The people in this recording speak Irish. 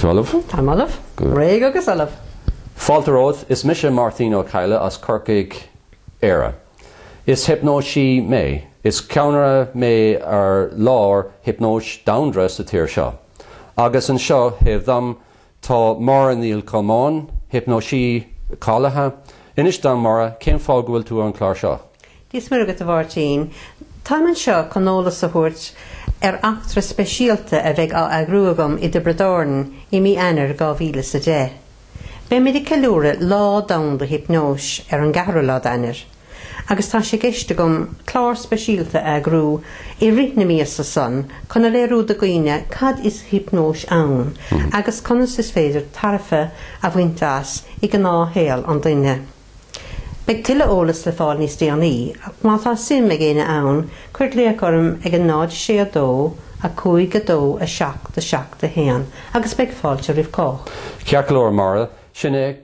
Tamalav. Reg agus Olav. Falteroth is Misha Martino Kyla as Kirkig era. Is hypnoshi me. Is counter me law hypnosh downdress the tear shaw. Agus and shaw have them ta Moranil Kalmon, hypnoshi Kalaha, Inish Damara, came fogwil to an Clarshaw. Dis murgat of Artin. Time and Shaw canola support actra specialte a veg a grúagam I de Bredorn I mi anar gavile sa je. Be mi di calúra lá down the hypnose an garra lá anar. Agus tá sé geiste gom clár specialte a grú I ritna mi sa son, conna le rú da goine cad is hypnose an, agus conas is féidir tarfa a bhaintas I gná héal an duine. Beg tilla ólas le fáil níos déanaí, ach má tá sim me géine ann, chuirt le chum ag an náid sé a dó, a cúig a dó a seach de héan, agus beg fáilte rih có. Cearclór Mara, sinne